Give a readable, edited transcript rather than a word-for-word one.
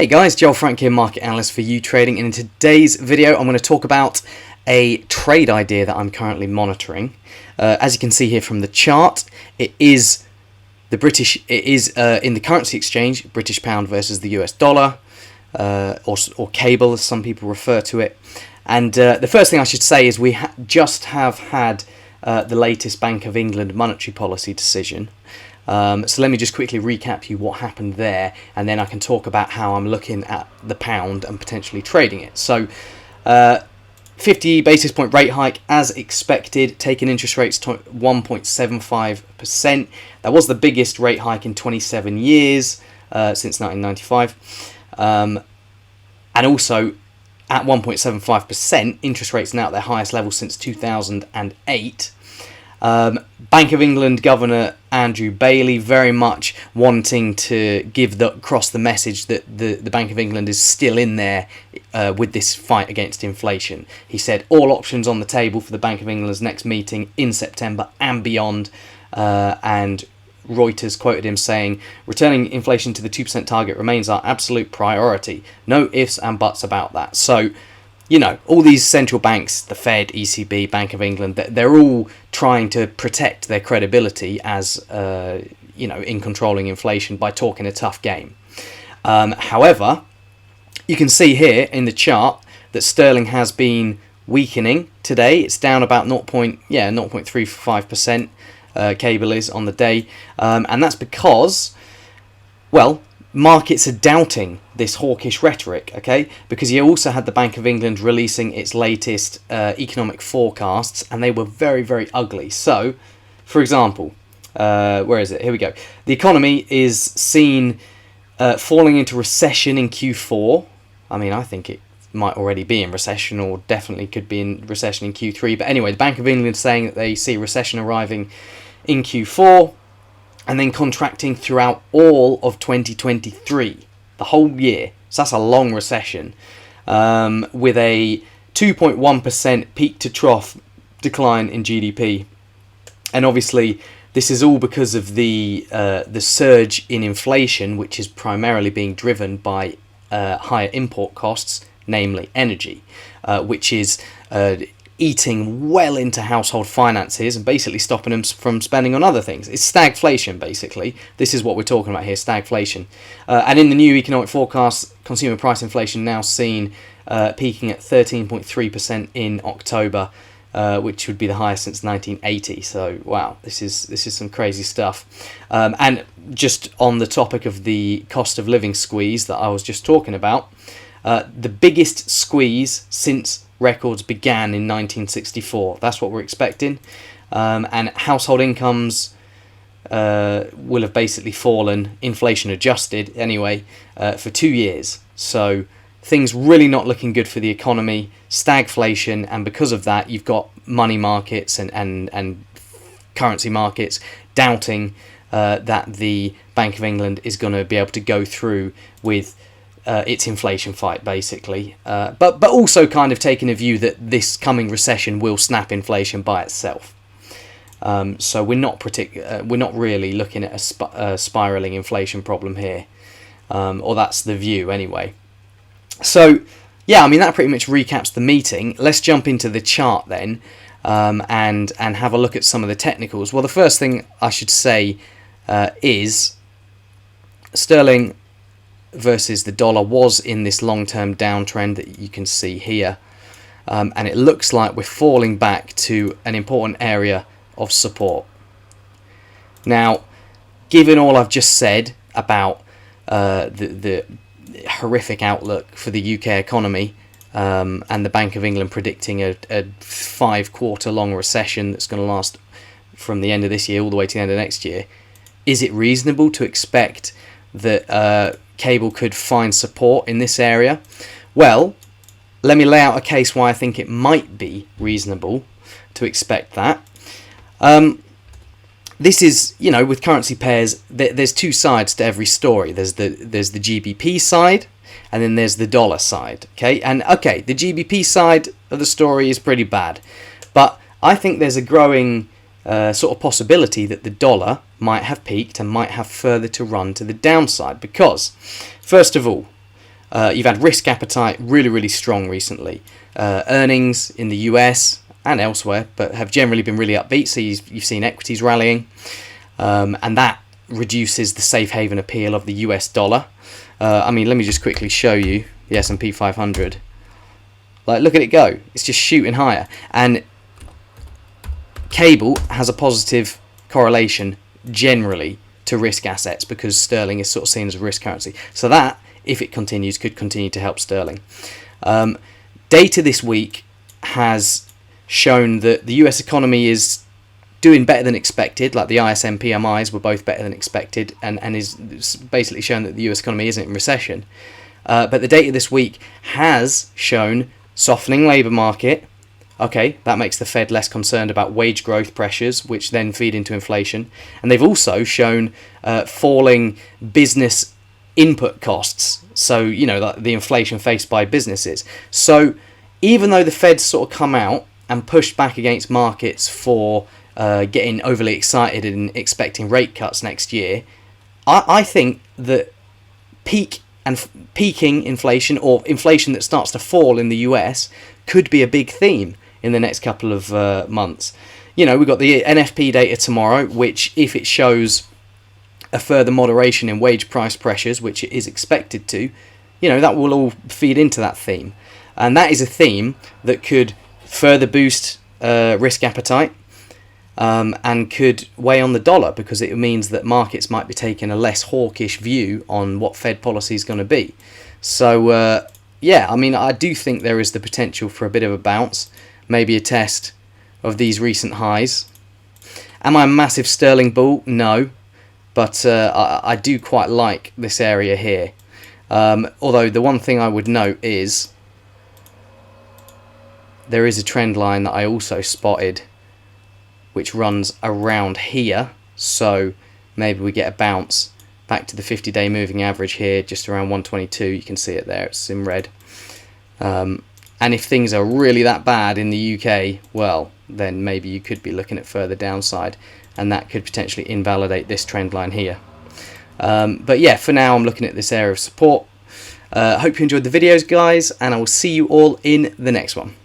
Hey guys, Joel Frank here, market analyst for YouTrading, and in today's video I'm going to talk about a trade idea that I'm currently monitoring. As you can see here from the chart, it is in the currency exchange, British pound versus the US dollar, or cable as some people refer to it. And the first thing I should say is we just have had the latest Bank of England monetary policy decision. So let me just quickly recap you what happened there, and then I can talk about how I'm looking at the pound and potentially trading it. So 50 basis point rate hike as expected, taking interest rates to 1.75%. That was the biggest rate hike in 27 years since 1995. And also at 1.75%, interest rates now at their highest level since 2008. Bank of England Governor Andrew Bailey very much wanting to give across the message that the Bank of England is still in there with this fight against inflation. He said all options on the table for the Bank of England's next meeting in September and beyond, and Reuters quoted him saying, returning inflation to the 2% target remains our absolute priority. No ifs and buts about that. So, you know, all these central banks, the Fed, ECB, Bank of England, they're all trying to protect their credibility as, in controlling inflation by talking a tough game. However, you can see here in the chart that sterling has been weakening today. It's down about 0.35%, cable is on the day. And that's because, well, markets are doubting this hawkish rhetoric, okay? Because you also had the Bank of England releasing its latest economic forecasts, and they were very, very ugly. So, for example, where is it? Here we go. The economy is seen falling into recession in Q4. I mean, I think it might already be in recession, or definitely could be in recession in Q3. But anyway, the Bank of England is saying that they see recession arriving in Q4, and then contracting throughout all of 2023, the whole year. So that's a long recession, with a 2.1% peak to trough decline in GDP. And obviously, this is all because of the surge in inflation, which is primarily being driven by higher import costs, namely energy, which is eating well into household finances and basically stopping them from spending on other things. It's stagflation, basically. This is what we're talking about here, stagflation. And in the new economic forecast, consumer price inflation now seen peaking at 13.3% in October, which would be the highest since 1980. So, wow, this is some crazy stuff. And just on the topic of the cost of living squeeze that I was just talking about, the biggest squeeze since records began in 1964. That's what we're expecting. And household incomes will have basically fallen, inflation adjusted anyway, for 2 years. So things really not looking good for the economy, stagflation, and because of that you've got money markets and currency markets doubting that the Bank of England is going to be able to go through with its inflation fight, basically, but also kind of taking a view that this coming recession will snap inflation by itself. So we're not really looking at a spiraling inflation problem here, or that's the view anyway. So yeah, I mean that pretty much recaps the meeting. Let's jump into the chart then, and have a look at some of the technicals. Well, the first thing I should say is sterling versus the dollar was in this long-term downtrend that you can see here, and it looks like we're falling back to an important area of support. Now, given all I've just said about the horrific outlook for the UK economy, and the Bank of England predicting a 5-quarter long recession that's going to last from the end of this year all the way to the end of next year, is it reasonable to expect that cable could find support in this area? Well, let me lay out a case why I think it might be reasonable to expect that. This is, with currency pairs, there's two sides to every story. There's the GBP side, and then there's the dollar side. Okay, the GBP side of the story is pretty bad, but I think there's a growing sort of possibility that the dollar might have peaked and might have further to run to the downside, because first of all, You've had risk appetite really strong recently. Earnings in the US and elsewhere, but have generally been really upbeat. So you've seen equities rallying, and that reduces the safe haven appeal of the US dollar. I mean, let me just quickly show you the S&P 500. Like, look at it go. It's just shooting higher. And cable has a positive correlation generally to risk assets because sterling is sort of seen as a risk currency. So that, if it continues, could continue to help sterling. Data this week has shown that the US economy is doing better than expected. Like the ISM PMIs were both better than expected, and is basically shown that the US economy isn't in recession. But the data this week has shown softening labour market. Okay, that makes the Fed less concerned about wage growth pressures, which then feed into inflation. And they've also shown falling business input costs. So, you know, like the inflation faced by businesses. So even though the Fed's sort of come out and pushed back against markets for getting overly excited and expecting rate cuts next year, I think that peaking inflation, or inflation that starts to fall in the US, could be a big theme in the next couple of months. You know, we've got the NFP data tomorrow, which, if it shows a further moderation in wage price pressures, which it is expected to, you know, that will all feed into that theme. And that is a theme that could further boost risk appetite, and could weigh on the dollar, because it means that markets might be taking a less hawkish view on what Fed policy is going to be. So, yeah, I mean, I do think there is the potential for a bit of a bounce, maybe a test of these recent highs. Am I a massive sterling bull? No, but I do quite like this area here. Although the one thing I would note is there is a trend line that I also spotted, which runs around here. So maybe we get a bounce back to the 50-day moving average here, just around 122. You can see it there, it's in red. And if things are really that bad in the UK, well, then maybe you could be looking at further downside, and that could potentially invalidate this trend line here. But yeah, for now I'm looking at this area of support. Hope you enjoyed the videos, guys, and I will see you all in the next one.